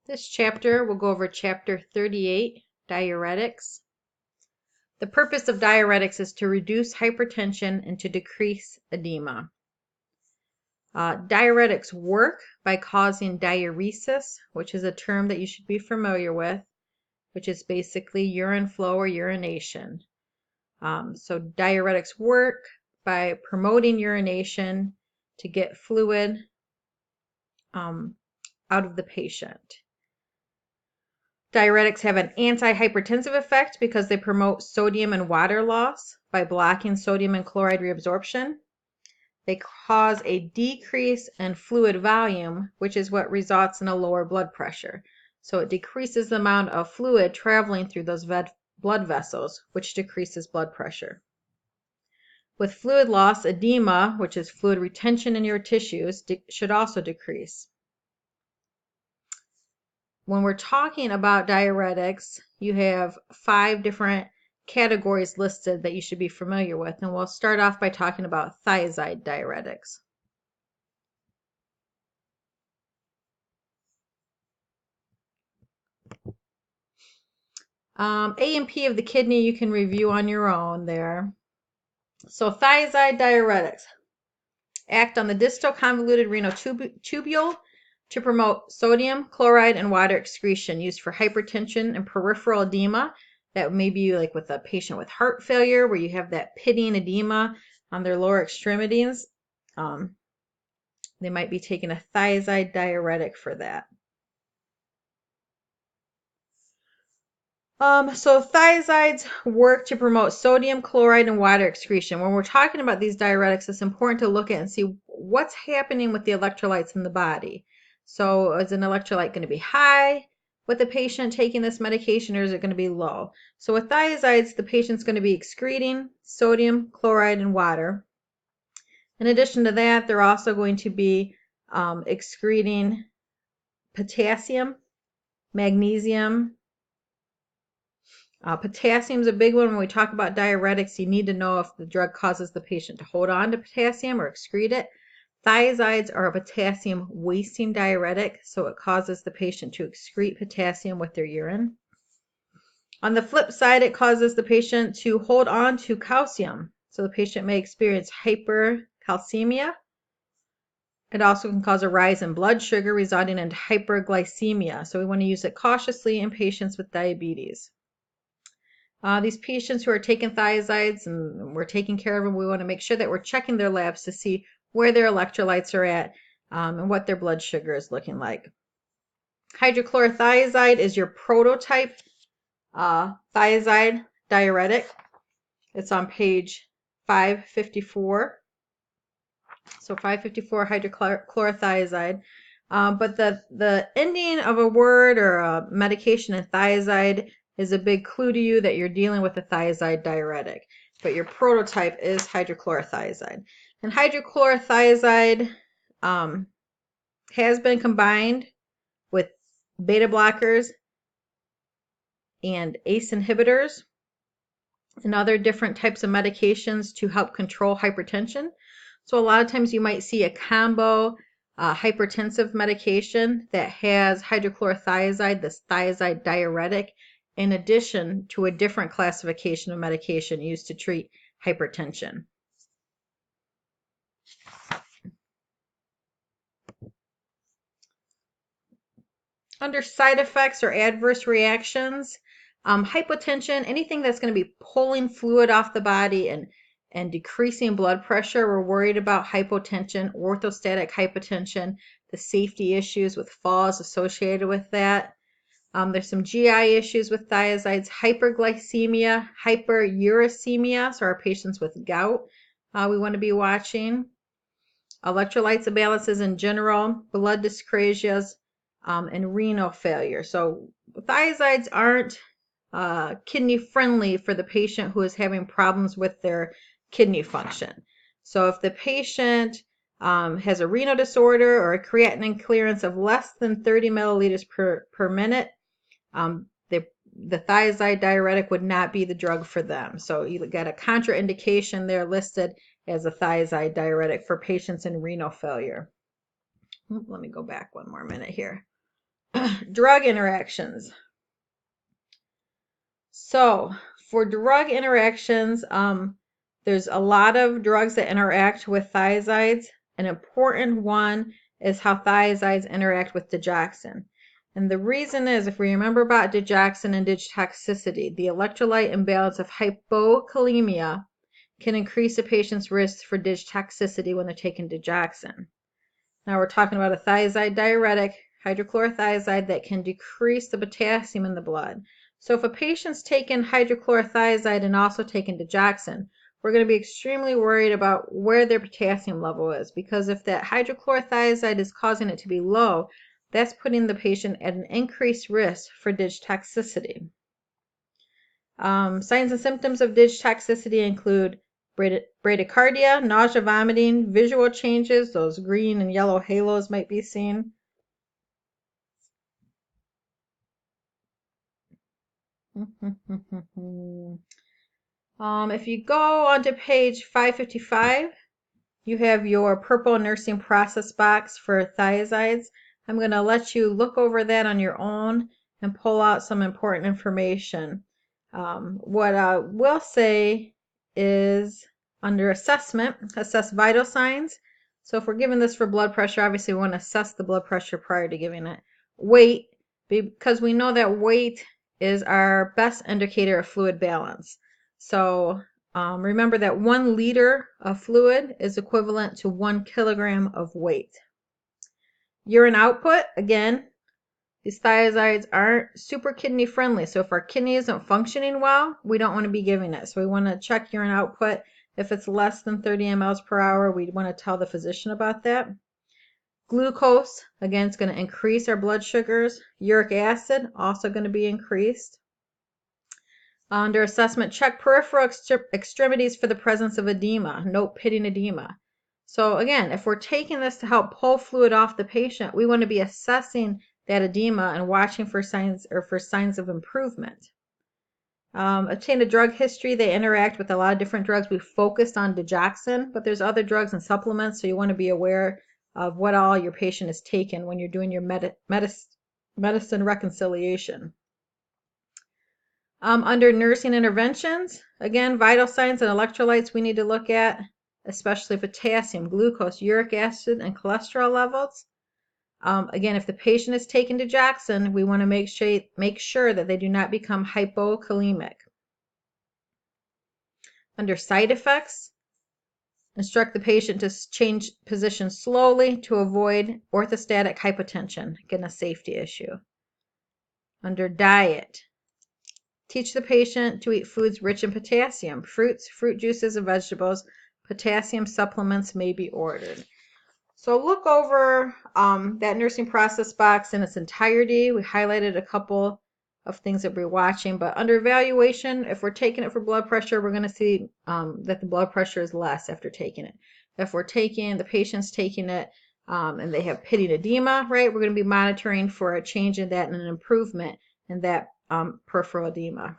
This chapter, we'll go over chapter 38, diuretics. The purpose of diuretics is to reduce hypertension and to decrease edema. Diuretics work by causing diuresis, which is a term that you should be familiar with, which is basically urine flow or urination. So diuretics work by promoting urination to get fluid out of the patient. Diuretics have an antihypertensive effect because they promote sodium and water loss by blocking sodium and chloride reabsorption. They cause a decrease in fluid volume, which is what results in a lower blood pressure. So it decreases the amount of fluid traveling through those blood vessels, which decreases blood pressure. With fluid loss, edema, which is fluid retention in your tissues, should also decrease. When we're talking about diuretics, you have 5 different categories listed that you should be familiar with, and we'll start off by talking about thiazide diuretics. A and P of the kidney you can review on your own there. So thiazide diuretics act on the distal convoluted renal tubule to promote sodium, chloride, and water excretion used for hypertension and peripheral edema. That may be like with a patient with heart failure where you have that pitting edema on their lower extremities. They might be taking a thiazide diuretic for that. So thiazides work to promote sodium, chloride, and water excretion. When we're talking about these diuretics, it's important to look at and see what's happening with the electrolytes in the body. So is an electrolyte going to be high with the patient taking this medication, or is it going to be low? So with thiazides, the patient's going to be excreting sodium, chloride, and water. In addition to that, they're also going to be excreting potassium, magnesium. Potassium is a big one. When we talk about diuretics, you need to know if the drug causes the patient to hold on to potassium or excrete it. Thiazides are a potassium wasting diuretic, so it causes the patient to excrete potassium with their urine. On the flip side, it causes the patient to hold on to calcium, so the patient may experience hypercalcemia. It also can cause a rise in blood sugar, resulting in hyperglycemia, so we want to use it cautiously in patients with diabetes. These patients who are taking thiazides and we're taking care of them, we want to make sure that we're checking their labs to see where their electrolytes are at and what their blood sugar is looking like. Hydrochlorothiazide is your prototype thiazide diuretic. It's on page 554. So 554 hydrochlorothiazide. But the ending of a word or a medication in thiazide is a big clue to you that you're dealing with a thiazide diuretic. But your prototype is hydrochlorothiazide. And hydrochlorothiazide has been combined with beta blockers and ACE inhibitors and other different types of medications to help control hypertension. So a lot of times you might see a combo hypertensive medication that has hydrochlorothiazide, this thiazide diuretic, in addition to a different classification of medication used to treat hypertension. Under side effects or adverse reactions, hypotension, anything that's going to be pulling fluid off the body and decreasing blood pressure, we're worried about hypotension, orthostatic hypotension, the safety issues with falls associated with that. There's some GI issues with thiazides, hyperglycemia, hyperuricemia, so our patients with gout we want to be watching. Electrolytes imbalances in general, blood dyscrasias, and renal failure. So thiazides aren't kidney friendly for the patient who is having problems with their kidney function. So if the patient has a renal disorder or a creatinine clearance of less than 30 milliliters per minute, the thiazide diuretic would not be the drug for them. So you got a contraindication there listed as a thiazide diuretic for patients in renal failure. Let me go back one more minute here. Drug interactions. So for drug interactions, there's a lot of drugs that interact with thiazides. An important one is how thiazides interact with digoxin. And the reason is, if we remember about digoxin and digitoxicity, the electrolyte imbalance of hypokalemia can increase a patient's risk for digitoxicity when they're taking digoxin. Now we're talking about a thiazide diuretic, hydrochlorothiazide, that can decrease the potassium in the blood. So if a patient's taking hydrochlorothiazide and also taking digoxin, we're going to be extremely worried about where their potassium level is, because if that hydrochlorothiazide is causing it to be low, that's putting the patient at an increased risk for digitoxicity. Signs and symptoms of digitoxicity include bradycardia, nausea, vomiting, visual changes, those green and yellow halos might be seen. If you go onto page 555, you have your purple nursing process box for thiazides. I'm going to let you look over that on your own and pull out some important information. What I will say is, under assessment, assess vital signs. So if we're giving this for blood pressure, obviously we want to assess the blood pressure prior to giving it. Weight, because we know that weight is our best indicator of fluid balance. So remember that 1 liter of fluid is equivalent to 1 kilogram of weight. Urine output, again, these thiazides aren't super kidney friendly. So if our kidney isn't functioning well, we don't want to be giving it. So we want to check urine output. If it's less than 30 mLs per hour, we want to tell the physician about that. Glucose, again, it's going to increase our blood sugars. Uric acid, also going to be increased. Under assessment, check peripheral extremities for the presence of edema. Note pitting edema. So again, if we're taking this to help pull fluid off the patient, we want to be assessing that edema and watching for signs of improvement. Obtain a drug history. They interact with a lot of different drugs. We focused on digoxin, but there's other drugs and supplements, so you want to be aware of what all your patient is taking when you're doing your medicine reconciliation. Under nursing interventions, again, vital signs and electrolytes we need to look at, especially potassium, glucose, uric acid, and cholesterol levels. Again, if the patient is taking digoxin, we want to make sure that they do not become hypokalemic. Under side effects, instruct the patient to change position slowly to avoid orthostatic hypotension, again, a safety issue. Under diet, teach the patient to eat foods rich in potassium, fruits, fruit juices, and vegetables. Potassium supplements may be ordered. So look over that nursing process box in its entirety. We highlighted a couple of things that we're watching, but under evaluation, if we're taking it for blood pressure, we're going to see that the blood pressure is less after taking it. If the patient's taking it and they have pitting edema, right, we're going to be monitoring for a change in that and an improvement in that peripheral edema.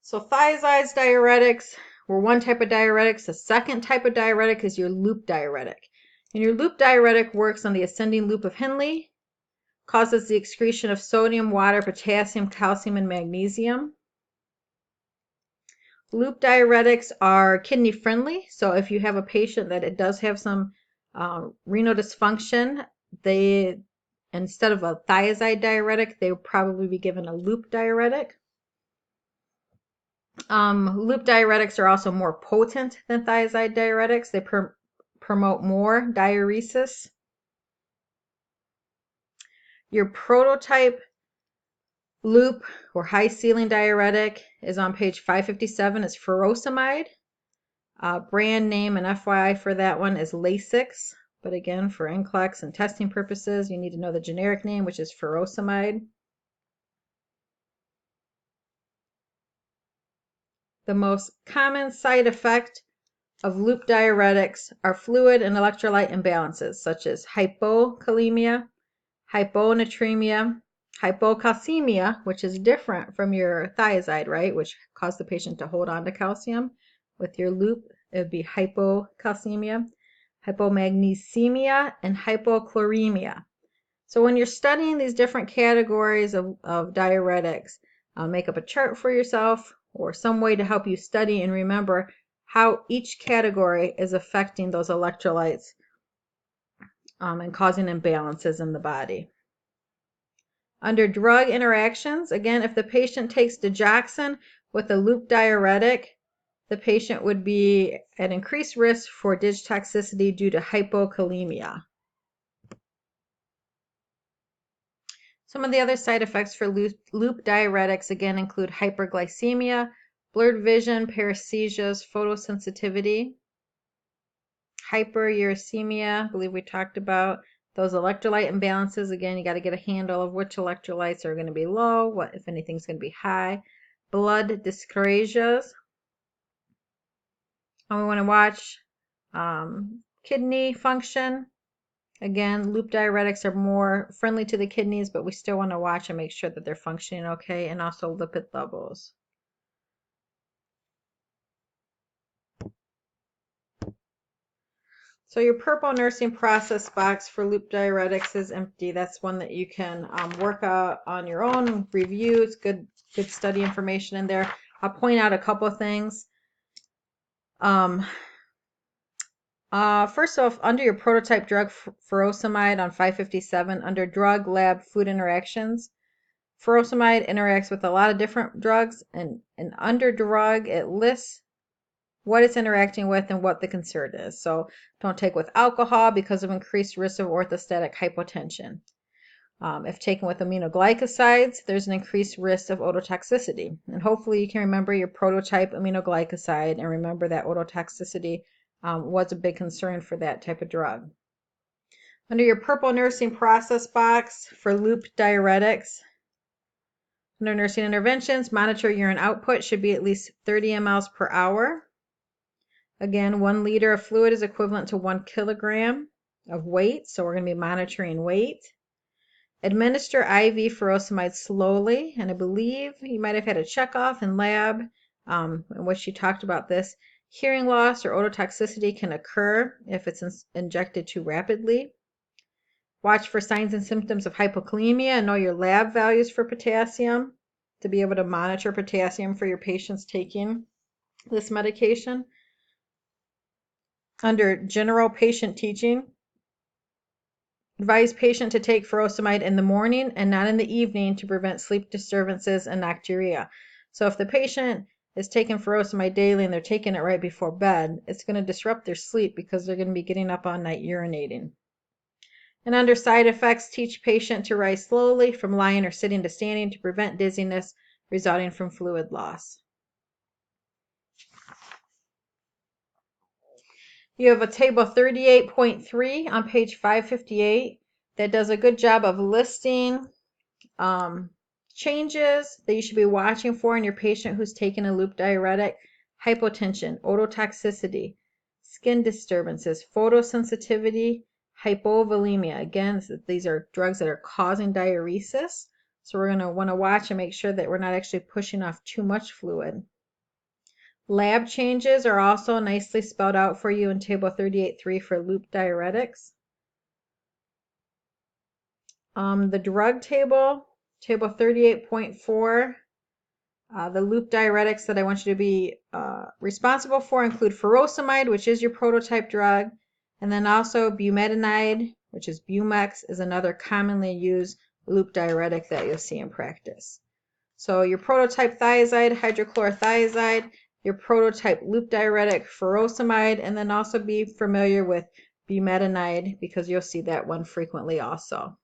So thiazides, diuretics, we're one type of diuretics. The second type of diuretic is your loop diuretic. And your loop diuretic works on the ascending loop of Henle, causes the excretion of sodium, water, potassium, calcium, and magnesium. Loop diuretics are kidney friendly. So if you have a patient that it does have some renal dysfunction, instead of a thiazide diuretic, they would probably be given a loop diuretic. Loop diuretics are also more potent than thiazide diuretics. They promote more diuresis. Your prototype loop or high ceiling diuretic is on page 557. It's furosemide. Brand name and FYI for that one is Lasix. But again, for NCLEX and testing purposes, you need to know the generic name, which is furosemide. The most common side effect of loop diuretics are fluid and electrolyte imbalances, such as hypokalemia, hyponatremia, hypocalcemia, which is different from your thiazide, right, which caused the patient to hold on to calcium. With your loop, it would be hypocalcemia, hypomagnesemia, and hypochloremia. So when you're studying these different categories of diuretics, make up a chart for yourself or some way to help you study and remember how each category is affecting those electrolytes and causing imbalances in the body. Under drug interactions, again, if the patient takes digoxin with a loop diuretic, the patient would be at increased risk for dig toxicity due to hypokalemia. Some of the other side effects for loop diuretics again include hyperglycemia, blurred vision, paresthesias, photosensitivity, hyperuricemia, I believe we talked about. Those electrolyte imbalances, again, you got to get a handle of which electrolytes are going to be low, what if anything's going to be high. Blood dyscrasias. And we want to watch kidney function. Again, loop diuretics are more friendly to the kidneys, but we still want to watch and make sure that they're functioning okay, and also lipid levels. So your purple nursing process box for loop diuretics is empty. That's one that you can work out on your own, review. It's good study information in there. I'll point out a couple of things. First off, under your prototype drug furosemide on 557, under drug lab food interactions, furosemide interacts with a lot of different drugs, and under drug, it lists what it's interacting with and what the concern is. So don't take with alcohol because of increased risk of orthostatic hypotension. If taken with aminoglycosides, there's an increased risk of ototoxicity. And hopefully you can remember your prototype aminoglycoside and remember that ototoxicity was a big concern for that type of drug. Under your purple nursing process box for loop diuretics, under nursing interventions, monitor urine output should be at least 30 mLs per hour. Again, 1 liter of fluid is equivalent to 1 kilogram of weight, so we're going to be monitoring weight. Administer IV furosemide slowly, and I believe you might have had a checkoff in lab in which she talked about this. Hearing loss or ototoxicity can occur if it's injected too rapidly. Watch for signs and symptoms of hypokalemia and know your lab values for potassium to be able to monitor potassium for your patients taking this medication. Under general patient teaching, advise patient to take furosemide in the morning and not in the evening to prevent sleep disturbances and nocturia. So if the patient is taking furosemide daily and they're taking it right before bed, it's going to disrupt their sleep because they're going to be getting up all night urinating. And under side effects, teach patient to rise slowly from lying or sitting to standing to prevent dizziness resulting from fluid loss. You have a table 38.3 on page 558 that does a good job of listing changes that you should be watching for in your patient who's taken a loop diuretic: hypotension, ototoxicity, skin disturbances, photosensitivity, hypovolemia. Again, these are drugs that are causing diuresis, so we're going to want to watch and make sure that we're not actually pushing off too much fluid. Lab changes are also nicely spelled out for you in table 38.3 for loop diuretics. The drug table, table 38.4, the loop diuretics that I want you to be responsible for include furosemide, which is your prototype drug, and then also bumetanide, which is Bumex, is another commonly used loop diuretic that you'll see in practice. So your prototype thiazide, hydrochlorothiazide, your prototype loop diuretic furosemide, and then also be familiar with bumetanide because you'll see that one frequently also.